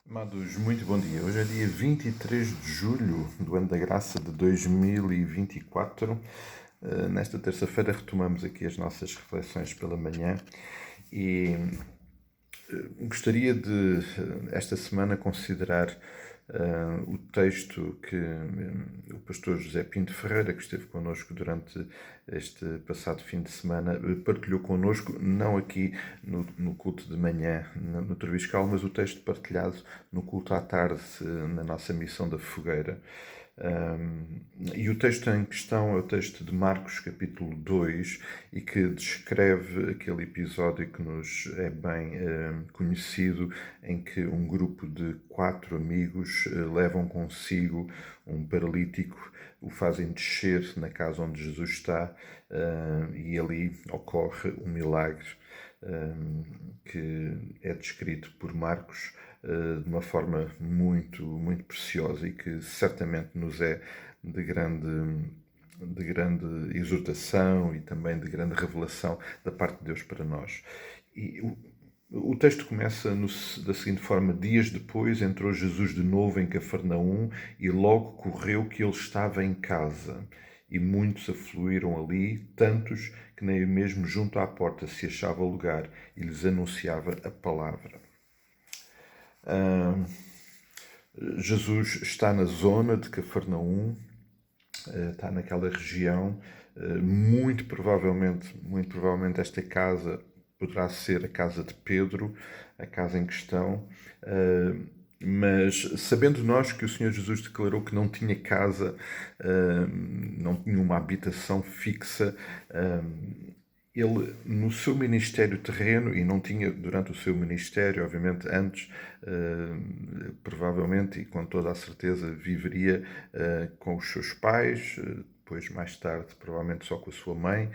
Amados, muito bom dia. Hoje é dia 23 de julho do ano da graça de 2024. Nesta terça-feira retomamos aqui as nossas reflexões pela manhã e gostaria de, esta semana, considerar o texto que o pastor José Pinto Ferreira, que esteve connosco durante este passado fim de semana, partilhou connosco, não aqui no culto de manhã, no Treviscal, mas o texto partilhado no culto à tarde, na nossa missão da Fogueira. E o texto em questão é o texto de Marcos, capítulo 2, e que descreve aquele episódio que nos é bem conhecido, em que um grupo de 4 amigos levam consigo um paralítico, o fazem descer na casa onde Jesus está, e ali ocorre um milagre que é descrito por Marcos de uma forma muito preciosa e que certamente nos é de grande exortação e também de grande revelação da parte de Deus para nós. E o texto começa da seguinte forma: dias depois entrou Jesus de novo em Cafarnaum e logo correu que ele estava em casa. E muitos afluíram ali, tantos que nem mesmo junto à porta se achava lugar, e lhes anunciava a palavra. Jesus está na zona de Cafarnaum, está naquela região. Muito provavelmente esta casa poderá ser a casa de Pedro, a casa em questão. Mas sabendo nós que o Senhor Jesus declarou que não tinha casa, não tinha uma habitação fixa, ele, no seu ministério terreno, e não tinha durante o seu ministério, obviamente, antes, provavelmente e com toda a certeza, viveria com os seus pais, depois, mais tarde, provavelmente só com a sua mãe,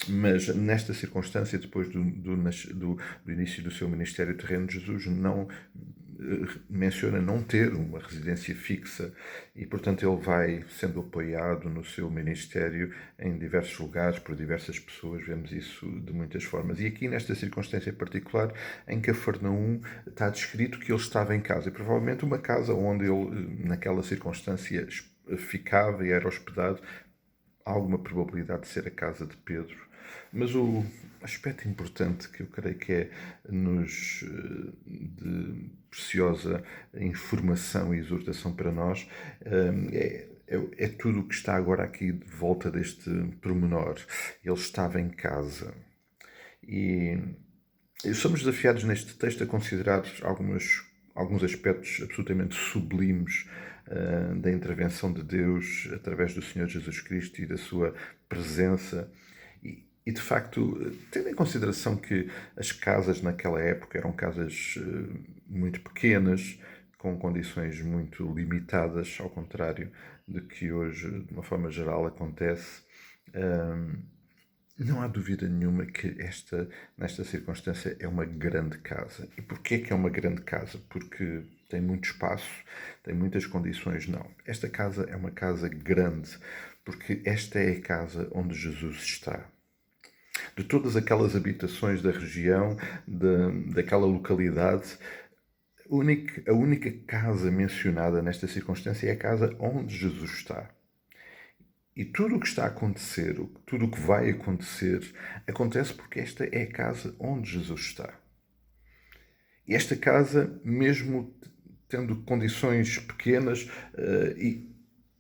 mas nesta circunstância, depois do início do seu ministério terreno, Jesus não menciona não ter uma residência fixa e, portanto, ele vai sendo apoiado no seu ministério em diversos lugares, por diversas pessoas. Vemos isso de muitas formas. E aqui, nesta circunstância particular, em Cafarnaum, está descrito que ele estava em casa, e provavelmente uma casa onde ele, naquela circunstância, ficava e era hospedado. Há alguma probabilidade de ser a casa de Pedro. Mas o aspecto importante que eu creio que é nos de preciosa informação e exortação para nós é tudo o que está agora aqui de volta deste pormenor. Ele estava em casa. E somos desafiados neste texto a considerar alguns aspectos absolutamente sublimes da intervenção de Deus através do Senhor Jesus Cristo e da sua presença. E de facto, tendo em consideração que as casas naquela época eram casas muito pequenas, com condições muito limitadas, ao contrário do que hoje, de uma forma geral, acontece, não há dúvida nenhuma que nesta circunstância, é uma grande casa. E porquê que é uma grande casa? Porque tem muito espaço, tem muitas condições? Não. Esta casa é uma casa grande, porque esta é a casa onde Jesus está. De todas aquelas habitações da região, daquela localidade, a única casa mencionada nesta circunstância é a casa onde Jesus está. E tudo o que está a acontecer, tudo o que vai acontecer, acontece porque esta é a casa onde Jesus está. E esta casa, mesmo tendo condições pequenas e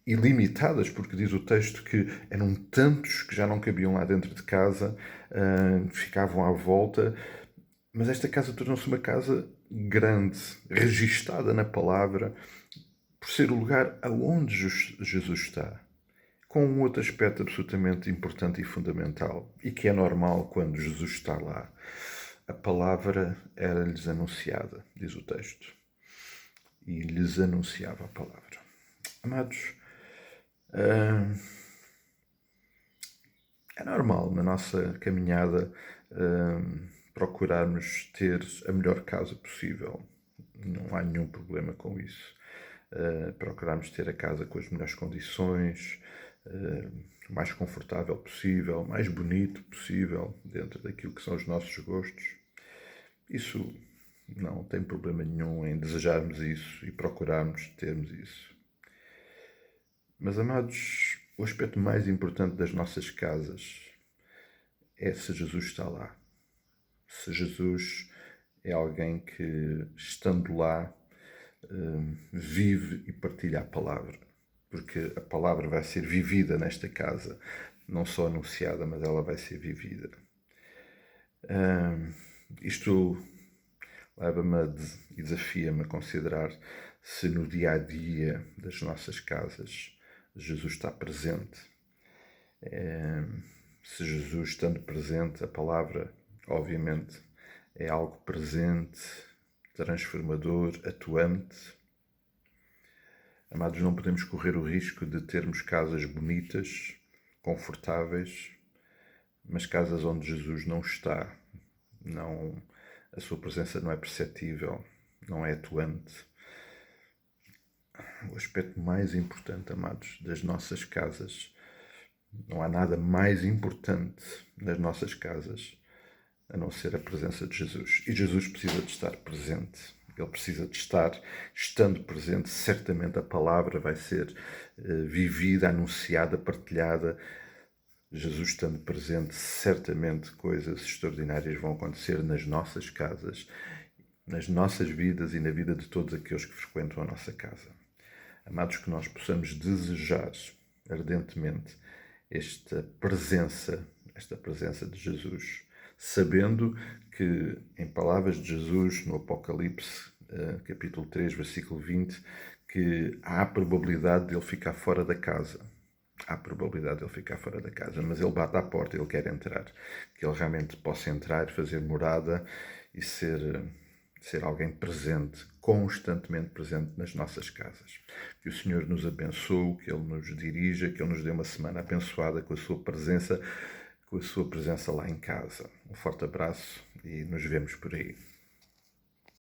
limitadas, porque diz o texto que eram tantos que já não cabiam lá dentro de casa, ficavam à volta, mas esta casa tornou-se uma casa grande, registada na palavra, por ser o lugar aonde Jesus está. Com um outro aspecto absolutamente importante e fundamental, e que é normal quando Jesus está lá. A palavra era-lhes anunciada, diz o texto. E lhes anunciava a palavra. Amados, é normal na nossa caminhada procurarmos ter a melhor casa possível. Não há nenhum problema com isso. Procurarmos ter a casa com as melhores condições, o mais confortável possível, o mais bonito possível, dentro daquilo que são os nossos gostos. Isso Não tem problema nenhum em desejarmos isso e procurarmos termos isso. Mas, amados, o aspecto mais importante das nossas casas é se Jesus está lá. Se Jesus é alguém que, estando lá, vive e partilha a palavra. Porque a palavra vai ser vivida nesta casa, não só anunciada, mas ela vai ser vivida. Isto leva-me e desafia-me a considerar se no dia a dia das nossas casas Jesus está presente. Se Jesus estando presente, a palavra, obviamente, é algo presente, transformador, atuante. Amados, não podemos correr o risco de termos casas bonitas, confortáveis, mas casas onde Jesus não está, não, a sua presença não é perceptível, não é atuante. O aspecto mais importante, amados, das nossas casas, não há nada mais importante nas nossas casas a não ser a presença de Jesus. E Jesus precisa de estar presente. Ele precisa de estar, estando presente, certamente a palavra vai ser vivida, anunciada, partilhada. Jesus estando presente, certamente coisas extraordinárias vão acontecer nas nossas casas, nas nossas vidas e na vida de todos aqueles que frequentam a nossa casa. Amados, que nós possamos desejar ardentemente esta presença de Jesus, sabendo que, em palavras de Jesus, no Apocalipse, capítulo 3, versículo 20, que há a probabilidade de ele ficar fora da casa. Há a probabilidade de ele ficar fora da casa, mas ele bate à porta, ele quer entrar. Que ele realmente possa entrar, fazer morada e ser alguém presente, constantemente presente nas nossas casas. Que o Senhor nos abençoe, que Ele nos dirija, que Ele nos dê uma semana abençoada com a sua presença lá em casa. Um forte abraço e nos vemos por aí.